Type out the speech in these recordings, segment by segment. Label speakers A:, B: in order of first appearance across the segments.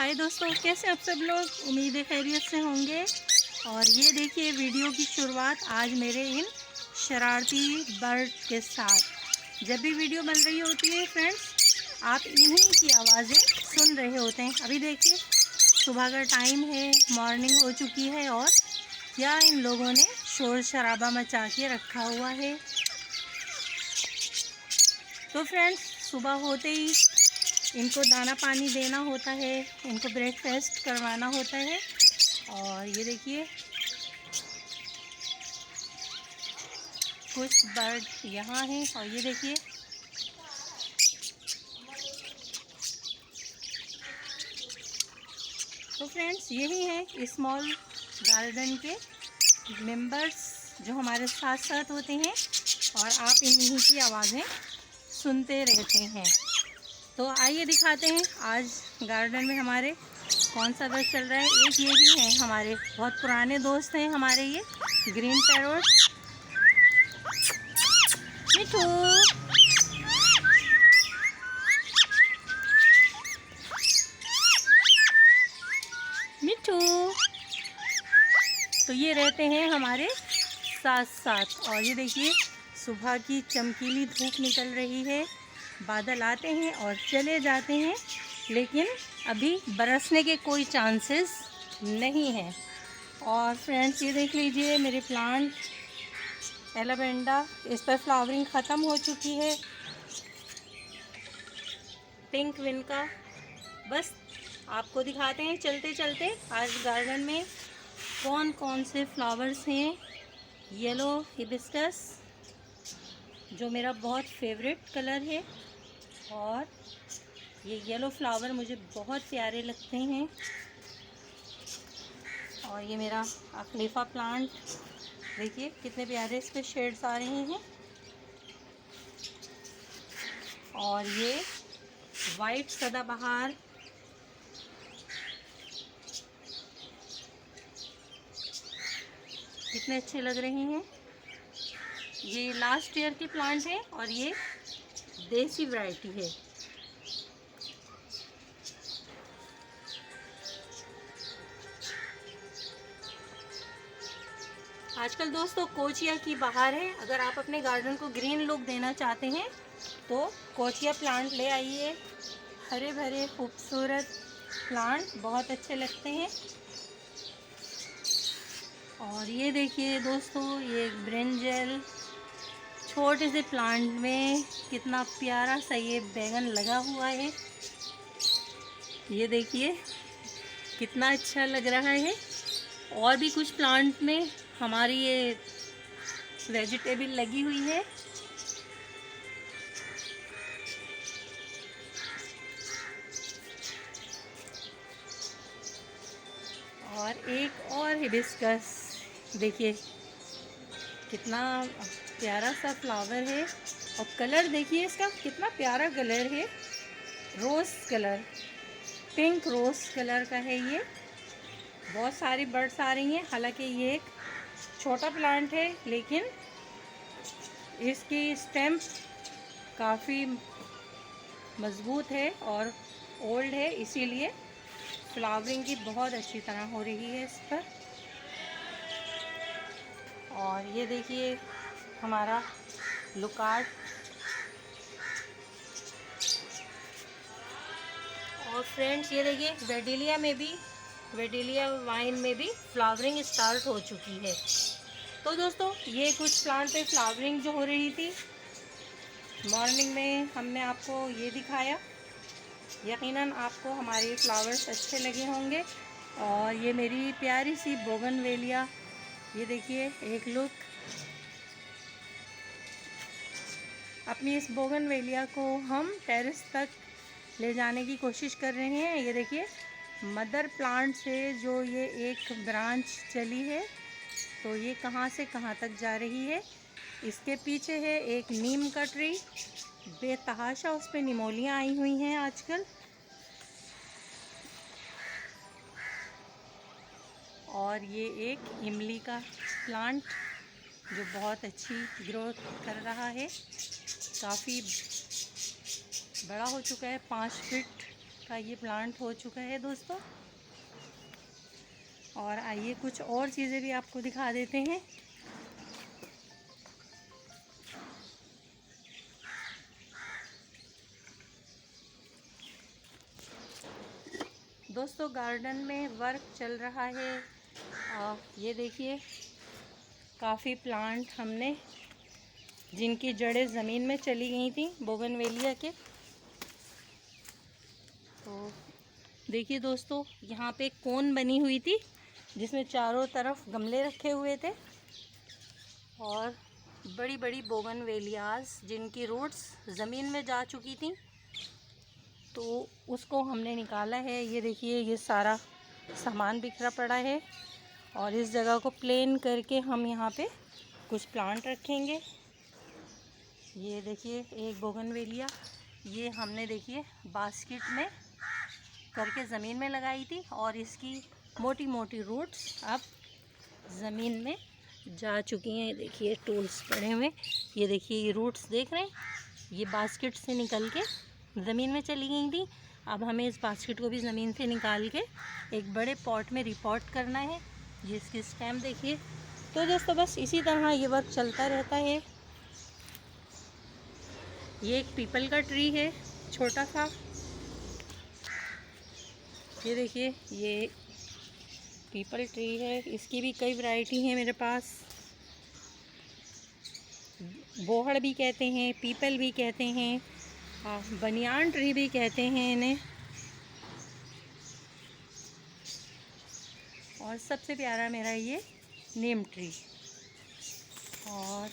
A: हाय दोस्तों, कैसे आप सब लोग। उम्मीद है खैरियत से होंगे। और ये देखिए वीडियो की शुरुआत आज मेरे इन शरारती बर्ड के साथ। जब भी वीडियो बन रही होती है फ्रेंड्स, आप इन्हीं की आवाज़ें सुन रहे होते हैं। अभी देखिए सुबह का टाइम है, मॉर्निंग हो चुकी है और क्या इन लोगों ने शोर शराबा मचा के रखा हुआ है। तो फ्रेंड्स, सुबह होते ही इनको दाना पानी देना होता है, इनको ब्रेकफास्ट करवाना होता है। और ये देखिए कुछ बर्ड यहाँ हैं और ये देखिए तो फ्रेंड्स, यही है स्मॉल गार्डन के मेंबर्स जो हमारे साथ साथ होते हैं और आप इन्हीं की आवाज़ें सुनते रहते हैं। तो आइए दिखाते हैं आज गार्डन में हमारे कौन सा बर्ड चल रहा है। एक ये भी है, हमारे बहुत पुराने दोस्त हैं हमारे, ये ग्रीन पैरोट। मिठू, मिठू, तो ये रहते हैं हमारे साथ साथ। और ये देखिए सुबह की चमकीली धूप निकल रही है, बादल आते हैं और चले जाते हैं, लेकिन अभी बरसने के कोई चांसेस नहीं हैं। और फ्रेंड्स, ये देख लीजिए मेरे प्लांट एलावेंडा, इस पर फ्लावरिंग ख़त्म हो चुकी है। पिंक विन का बस आपको दिखाते हैं चलते चलते आज गार्डन में कौन कौन से फ्लावर्स हैं। येलो हिबिस्कस जो मेरा बहुत फेवरेट कलर है, और ये येलो फ्लावर मुझे बहुत प्यारे लगते हैं। और ये मेरा अखलीफा प्लांट, देखिए कितने प्यारे इस पे शेड्स आ रहे हैं। और ये वाइट सदाबहार, कितने अच्छे लग रहे हैं। ये लास्ट ईयर के प्लांट है और ये देसी वैरायटी है। आजकल दोस्तों कोचिया की बहार है। अगर आप अपने गार्डन को ग्रीन लुक देना चाहते हैं तो कोचिया प्लांट ले आइए। हरे भरे खूबसूरत प्लांट बहुत अच्छे लगते हैं। और ये देखिए दोस्तों, ये ब्रिंजल छोटे से प्लांट में कितना प्यारा सा ये बैगन लगा हुआ है। ये देखिए कितना अच्छा लग रहा है। और भी कुछ प्लांट में हमारी ये वेजिटेबल लगी हुई है। और एक और हिबिस्कस, देखिए कितना प्यारा सा फ्लावर है। और कलर देखिए इसका कितना प्यारा कलर है, रोज़ कलर, पिंक रोज़ कलर का है ये। बहुत सारी बर्ड्स आ रही हैं। हालांकि ये एक छोटा प्लांट है, लेकिन इसकी स्टेम काफ़ी मज़बूत है और ओल्ड है, इसीलिए फ्लावरिंग की बहुत अच्छी तरह हो रही है इस पर। और ये देखिए हमारा लुकार्ट। और फ्रेंड्स, ये देखिए वेडिलिया वाइन में भी फ्लावरिंग स्टार्ट हो चुकी है। तो दोस्तों, ये कुछ प्लांट पे फ्लावरिंग जो हो रही थी, मॉर्निंग में हमने आपको ये दिखाया। यकीनन आपको हमारे फ्लावर्स अच्छे लगे होंगे। और ये मेरी प्यारी सी बोगनवेलिया, ये देखिए एक लुक। अपनी इस बोगनवेलिया को हम टेरेस तक ले जाने की कोशिश कर रहे हैं। ये देखिए मदर प्लांट से जो ये एक ब्रांच चली है, तो ये कहाँ से कहाँ तक जा रही है। इसके पीछे है एक नीम का ट्री, बेतहाशा उस पर निमोलियाँ आई हुई हैं आजकल। और ये एक इमली का प्लांट जो बहुत अच्छी ग्रोथ कर रहा है, काफ़ी बड़ा हो चुका है, 5 फीट का ये प्लांट हो चुका है दोस्तों। और आइए कुछ और चीज़ें भी आपको दिखा देते हैं। दोस्तों गार्डन में वर्क चल रहा है। ये देखिए काफ़ी प्लांट हमने जिनकी जड़ें ज़मीन में चली गई थी बोगनवेलिया के। तो देखिए दोस्तों यहाँ पे कोन बनी हुई थी जिसमें चारों तरफ गमले रखे हुए थे और बड़ी बड़ी बोगनवेलियाज जिनकी रूट्स ज़मीन में जा चुकी थी, तो उसको हमने निकाला है। ये देखिए ये सारा सामान बिखरा पड़ा है और इस जगह को प्लेन करके हम यहाँ पे कुछ प्लांट रखेंगे। ये देखिए एक बोगनवेलिया, ये हमने देखिए बास्केट में करके ज़मीन में लगाई थी और इसकी मोटी मोटी रूट्स अब ज़मीन में जा चुकी हैं। देखिए टूल्स पड़े हुए, ये देखिए ये रूट्स देख रहे हैं, ये बास्केट से निकल के ज़मीन में चली गई थी। अब हमें इस बास्केट को भी ज़मीन से निकाल के एक बड़े पॉट में रिपोर्ट करना है। ये इसकी स्टेम देखिए। तो दोस्तों बस इसी तरह ये वर्क चलता रहता है। ये एक पीपल का ट्री है छोटा सा, ये देखिए ये पीपल ट्री है। इसकी भी कई वैरायटी हैं मेरे पास। बोहड़ भी कहते हैं, पीपल भी कहते हैं, बनियान ट्री भी कहते हैं इन्हें। और सबसे प्यारा मेरा ये नीम ट्री। और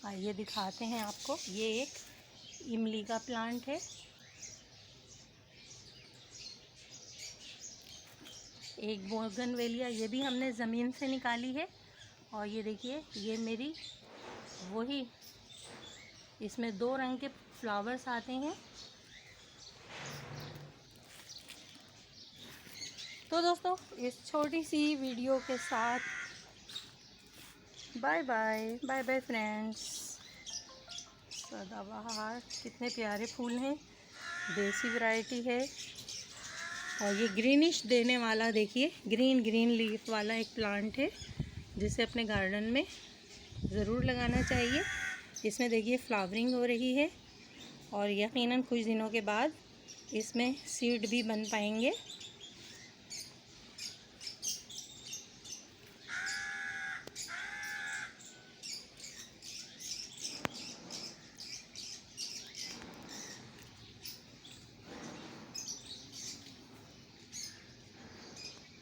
A: आइए दिखाते हैं आपको, ये एक इमली का प्लांट है। एक बोगनवेलिया, ये भी हमने ज़मीन से निकाली है। और ये देखिए ये मेरी वही, इसमें 2 रंग के फ्लावर्स आते हैं। तो दोस्तों इस छोटी सी वीडियो के साथ bye bye bye bye friends. सदाबहार कितने प्यारे फूल हैं, देसी वैरायटी है। और ये ग्रीनिश देने वाला देखिए ग्रीन ग्रीन लीफ वाला एक प्लांट है जिसे अपने गार्डन में ज़रूर लगाना चाहिए। इसमें देखिए फ्लावरिंग हो रही है और यकीनन कुछ दिनों के बाद इसमें सीड भी बन पाएंगे।